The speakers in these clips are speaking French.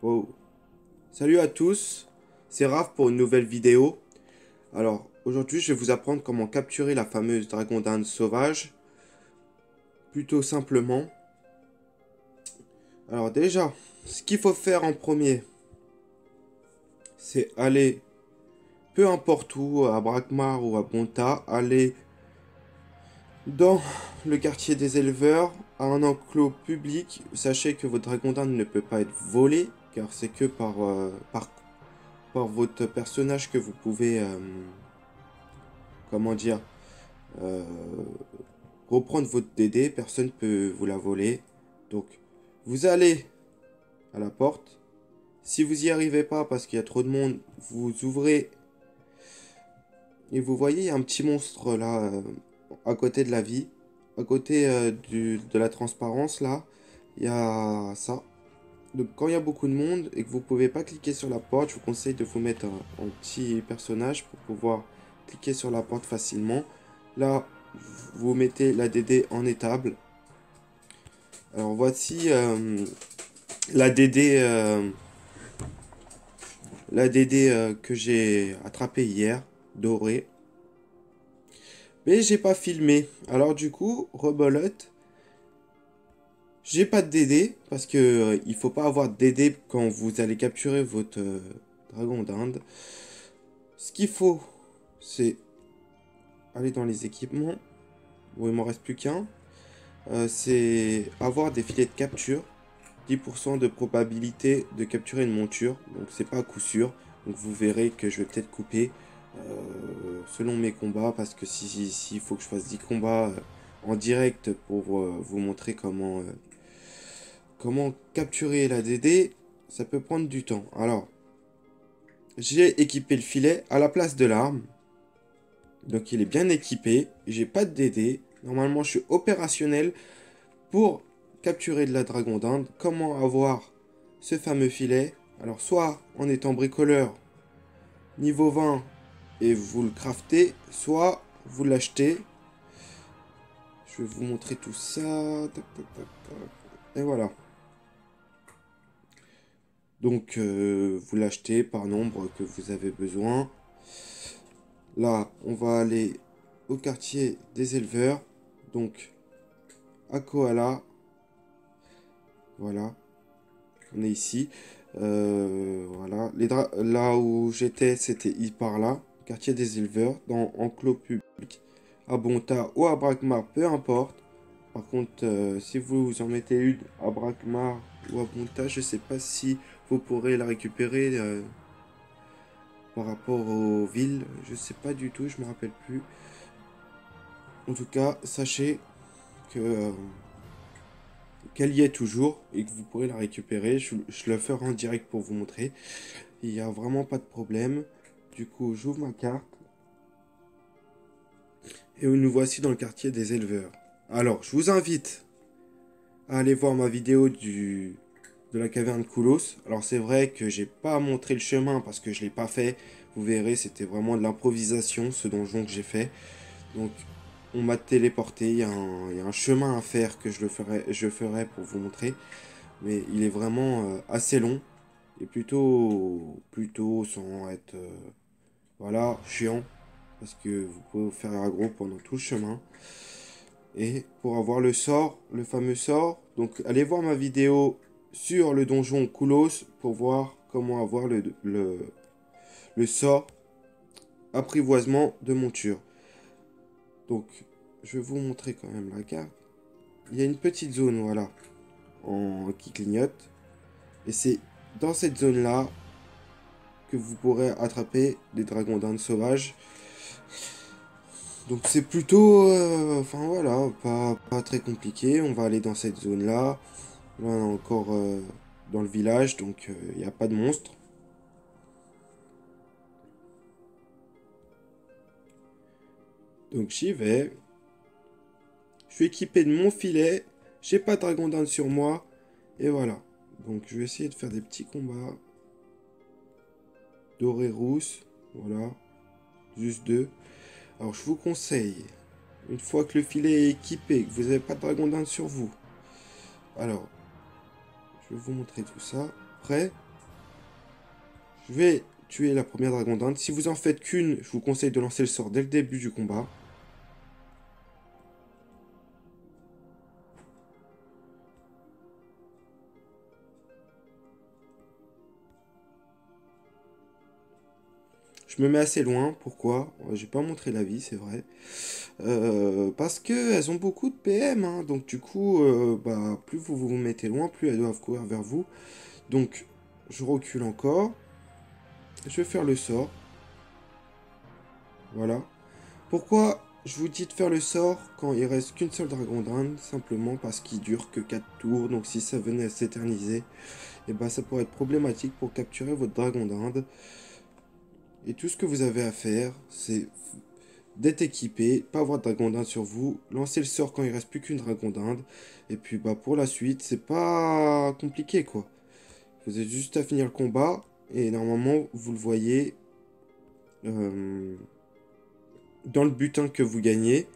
Wow. Salut à tous, c'est Raph pour une nouvelle vidéo. Alors, aujourd'hui, je vais vous apprendre comment capturer la fameuse dragon d'Inde sauvage. Plutôt simplement. Alors déjà, ce qu'il faut faire en premier, c'est aller, peu importe où, à Brakmar ou à Bonta, aller dans le quartier des éleveurs, à un enclos public. Sachez que votre dragon d'Inde ne peut pas être volé, car c'est que par votre personnage que vous pouvez, comment dire, euh, reprendre votre DD, personne ne peut vous la voler. Donc, vous allez à la porte. Si vous n'y arrivez pas parce qu'il y a trop de monde, vous ouvrez et vous voyez, il y a un petit monstre là, à côté de la vie, à côté de la transparence là, il y a ça. Donc, quand il y a beaucoup de monde et que vous pouvez pas cliquer sur la porte, je vous conseille de vous mettre un petit personnage pour pouvoir cliquer sur la porte facilement. Là, vous mettez la DD en étable. Alors voici la DD, que j'ai attrapée hier, dorée. Mais j'ai pas filmé. Alors du coup, rebelote. J'ai pas de DD parce que il faut pas avoir de DD quand vous allez capturer votre dragon d'Inde. Ce qu'il faut, c'est aller dans les équipements. Bon, il m'en reste plus qu'un. C'est avoir des filets de capture. 10% de probabilité de capturer une monture, donc c'est pas à coup sûr. Donc vous verrez que je vais peut-être couper selon mes combats, parce que si faut que je fasse 10 combats en direct pour vous montrer comment capturer la DD, ça peut prendre du temps. Alors, j'ai équipé le filet à la place de l'arme, donc il est bien équipé, j'ai pas de DD, normalement je suis opérationnel pour capturer de la dragon d'Inde. Comment avoir ce fameux filet? Alors soit en étant bricoleur niveau 20 et vous le craftez, soit vous l'achetez. Je vais vous montrer tout ça. Tac, tac, tac, tac. Et voilà. Donc vous l'achetez par nombre que vous avez besoin. Là, on va aller au quartier des éleveurs. Donc à Koala. Voilà. On est ici. Voilà. Là où j'étais, c'était par là. Quartier des éleveurs, dans enclos public. À Bonta ou à Brakmar, peu importe. Par contre, si vous en mettez une à Brakmar ou à Bonta, je sais pas si vous pourrez la récupérer par rapport aux villes. Je sais pas du tout, je me rappelle plus. En tout cas, sachez que qu'elle y est toujours et que vous pourrez la récupérer. Je le ferai en direct pour vous montrer. Il n'y a vraiment pas de problème. Du coup, j'ouvre ma carte. Et nous voici dans le quartier des éleveurs. Alors, je vous invite à aller voir ma vidéo de la caverne Koulos. Alors, c'est vrai que j'ai pas montré le chemin parce que je l'ai pas fait. Vous verrez, c'était vraiment de l'improvisation, ce donjon que j'ai fait. Donc, on m'a téléporté. Il y a un chemin à faire que je ferai pour vous montrer. Mais il est vraiment assez long. Et plutôt sans être voilà, chiant, parce que vous pouvez vous faire aggro pendant tout le chemin. Et pour avoir le sort, le fameux sort, donc allez voir ma vidéo sur le donjon Koulos pour voir comment avoir le sort apprivoisement de monture. Donc je vais vous montrer quand même la carte. Il y a une petite zone, voilà, qui clignote. Et c'est dans cette zone-là que vous pourrez attraper des dragons d'Inde sauvages. Donc c'est plutôt, enfin voilà, pas très compliqué. On va aller dans cette zone-là. Là, on est encore dans le village, donc il n'y a pas de monstre. Donc j'y vais. Je suis équipé de mon filet. J'ai pas de dragon d'Inde sur moi. Et voilà. Donc je vais essayer de faire des petits combats. Doré rousse. Voilà. Juste deux. Alors je vous conseille, une fois que le filet est équipé, que vous n'avez pas de dragon d'Inde sur vous. Alors, je vais vous montrer tout ça. Prêt? Je vais tuer la première dragon dinde. Si vous en faites qu'une, je vous conseille de lancer le sort dès le début du combat. Je me mets assez loin, pourquoi? J'ai pas montré la vie, c'est vrai. Parce que elles ont beaucoup de PM, hein. Donc du coup, bah, plus vous mettez loin, plus elles doivent courir vers vous. Donc, je recule encore. Je vais faire le sort. Voilà. Pourquoi je vous dis de faire le sort quand il reste qu'une seule dragon dinde? Simplement parce qu'il dure que 4 tours. Donc si ça venait à s'éterniser, et bah, ça pourrait être problématique pour capturer votre dragon dinde. Et tout ce que vous avez à faire, c'est d'être équipé, pas avoir de dragon dinde sur vous, lancer le sort quand il reste plus qu'une dragon dinde. Et puis bah pour la suite, c'est pas compliqué quoi. Vous avez juste à finir le combat. Et normalement, vous le voyez euh, dans le butin que vous gagnez.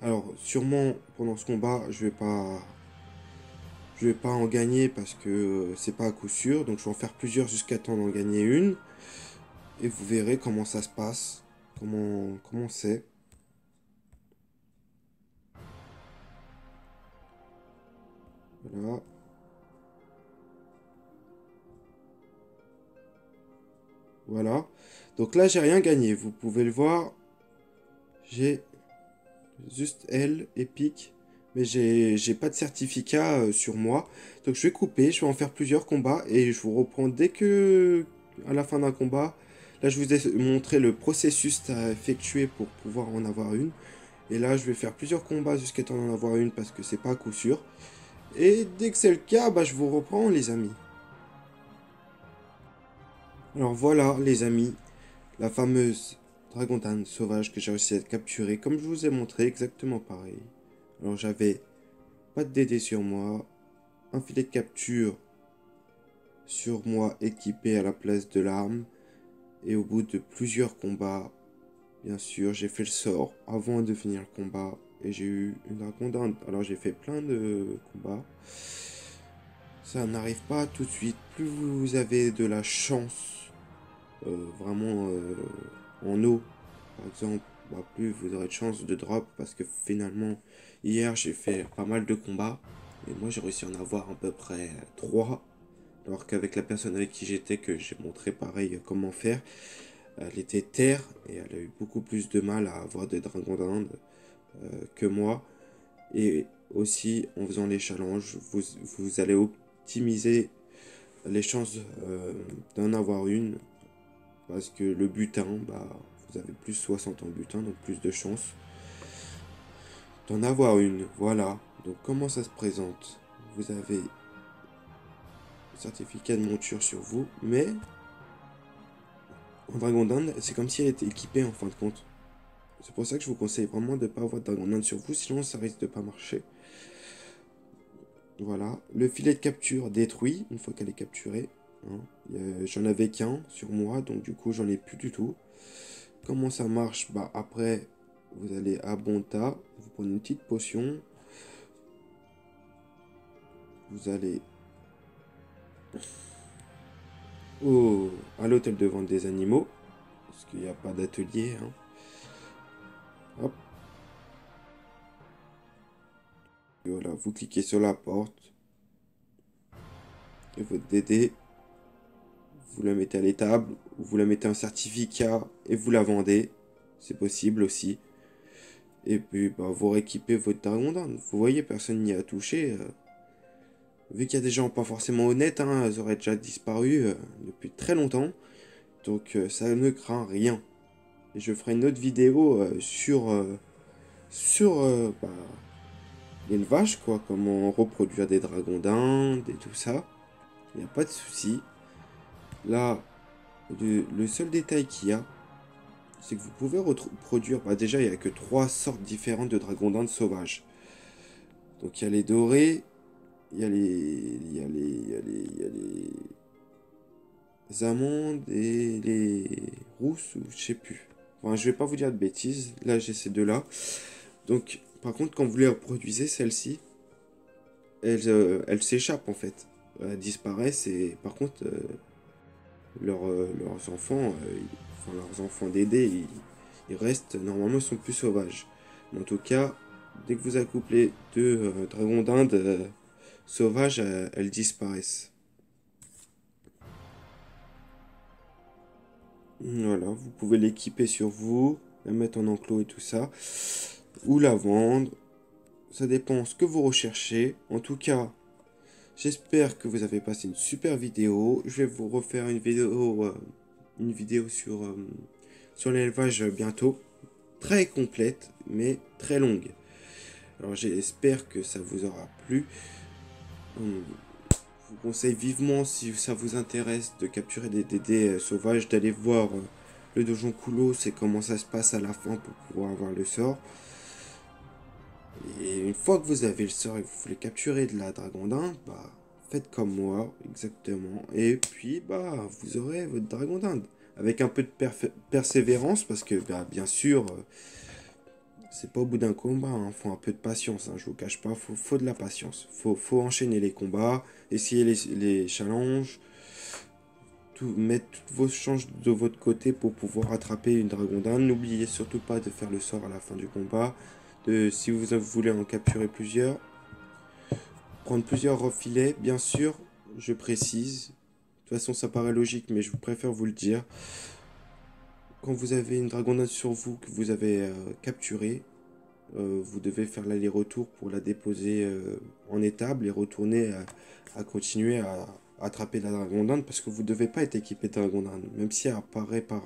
Alors, sûrement, pendant ce combat, je vais pas en gagner parce que c'est pas à coup sûr. Donc, je vais en faire plusieurs jusqu'à temps d'en gagner une. Et vous verrez comment ça se passe. Comment c'est. Voilà. Voilà. Donc là, j'ai rien gagné. Vous pouvez le voir. J'ai juste L, épique. Mais j'ai pas de certificat sur moi. Donc je vais couper, je vais en faire plusieurs combats. Et je vous reprends dès que, à la fin d'un combat. Là, je vous ai montré le processus à effectuer pour pouvoir en avoir une. Et là, je vais faire plusieurs combats jusqu'à temps d'en avoir une parce que c'est pas à coup sûr. Et dès que c'est le cas, bah, je vous reprends, les amis. Alors voilà, les amis, la fameuse Dragontan sauvage que j'ai réussi à capturer, comme je vous ai montré, exactement pareil. Alors j'avais pas de DD sur moi, un filet de capture sur moi équipé à la place de l'arme, et au bout de plusieurs combats, bien sûr, j'ai fait le sort avant de finir le combat, et j'ai eu une Dragondan. Alors j'ai fait plein de combats. Ça n'arrive pas tout de suite. Plus vous avez de la chance, vraiment en eau, par exemple, bah, plus vous aurez de chance de drop parce que finalement, hier j'ai fait pas mal de combats et moi j'ai réussi à en avoir à peu près 3 alors qu'avec la personne avec qui j'étais, que j'ai montré pareil comment faire, elle était terre et elle a eu beaucoup plus de mal à avoir des dragons d'Inde que moi. Et aussi en faisant les challenges, vous allez optimiser les chances d'en avoir une. Parce que le butin, bah, vous avez plus 60 en butin, donc plus de chances d'en avoir une. Voilà. Donc comment ça se présente? Vous avez un certificat de monture sur vous, mais en dragon d'Inde, c'est comme si elle était équipée en fin de compte. C'est pour ça que je vous conseille vraiment de ne pas avoir de dragon d'Inde sur vous, sinon ça risque de pas marcher. Voilà. Le filet de capture détruit une fois qu'elle est capturée. Hein. J'en avais qu'un sur moi, donc du coup j'en ai plus du tout. Comment ça marche? Bah après, vous allez à Bonta, vous prenez une petite potion, vous allez à l'hôtel de vente des animaux, parce qu'il n'y a pas d'atelier. Hein. Hop, et voilà, vous cliquez sur la porte, et votre DD, vous la mettez à l'étable, vous la mettez un certificat et vous la vendez, c'est possible aussi. Et puis bah, vous rééquipez votre dragon d'Inde. Vous voyez, personne n'y a touché. Vu qu'il y a des gens pas forcément honnêtes, hein, elles auraient déjà disparu depuis très longtemps. Donc ça ne craint rien. Et je ferai une autre vidéo sur bah, l'élevage, quoi. Comment reproduire des dragons d'Inde et tout ça. Il n'y a pas de souci. Là, le seul détail qu'il y a, c'est que vous pouvez reproduire. Bah, déjà, il n'y a que 3 sortes différentes de dragons d'Inde sauvages. Donc il y a les dorés, il y a les amandes et les rousses, ou je sais plus. Enfin, je vais pas vous dire de bêtises. Là, j'ai ces deux-là. Donc, par contre, quand vous les reproduisez, celles-ci, elles s'échappent en fait. Elles disparaissent et par contre, leurs enfants, enfin leurs enfants d'aider, ils restent, normalement ils sont plus sauvages. Mais en tout cas, dès que vous accouplez deux dragons d'Inde sauvages, elles disparaissent. Voilà, vous pouvez l'équiper sur vous, la mettre en enclos et tout ça, ou la vendre. Ça dépend ce que vous recherchez. En tout cas, j'espère que vous avez passé une super vidéo. Je vais vous refaire une vidéo sur l'élevage bientôt. Très complète, mais très longue. Alors j'espère que ça vous aura plu. Je vous conseille vivement, si ça vous intéresse, de capturer des DD sauvages, d'aller voir le donjon Koulos et comment ça se passe à la fin pour pouvoir avoir le sort. Et une fois que vous avez le sort et que vous voulez capturer de la dragon d'Inde, bah faites comme moi, exactement. Et puis bah vous aurez votre dragon d'Inde. Avec un peu de persévérance, parce que bah, bien sûr, c'est pas au bout d'un combat, hein, faut un peu de patience, hein, je vous cache pas, faut de la patience. Faut enchaîner les combats, essayer les challenges, mettre toutes vos chances de votre côté pour pouvoir attraper une dragon d'Inde. N'oubliez surtout pas de faire le sort à la fin du combat. Si vous voulez en capturer plusieurs, prendre plusieurs filets, bien sûr, je précise. De toute façon, ça paraît logique, mais je préfère vous le dire. Quand vous avez une dragon d'Inde sur vous que vous avez capturée, vous devez faire l'aller-retour pour la déposer en étable et retourner à continuer à attraper la dragon d'Inde parce que vous ne devez pas être équipé de dragon d'Inde. Même si elle apparaît par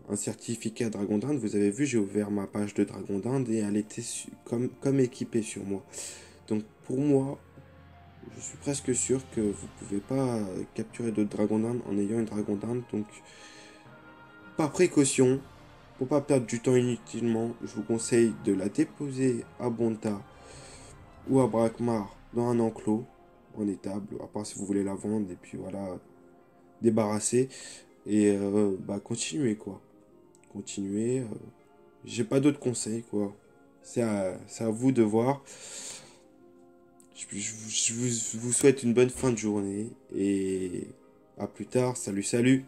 un certificat Dragon d'Inde, vous avez vu, j'ai ouvert ma page de Dragon d'Inde et elle était comme équipée sur moi. Donc pour moi, je suis presque sûr que vous pouvez pas capturer d'autres dragons d'Inde en ayant une dragon d'Inde. Donc par précaution, pour pas perdre du temps inutilement, je vous conseille de la déposer à Bonta ou à Brakmar dans un enclos en étable, à part si vous voulez la vendre et puis voilà, débarrasser et bah continuez quoi. Continuez. J'ai pas d'autres conseils quoi. C'est à vous de voir. Je vous souhaite une bonne fin de journée et à plus tard. Salut, salut.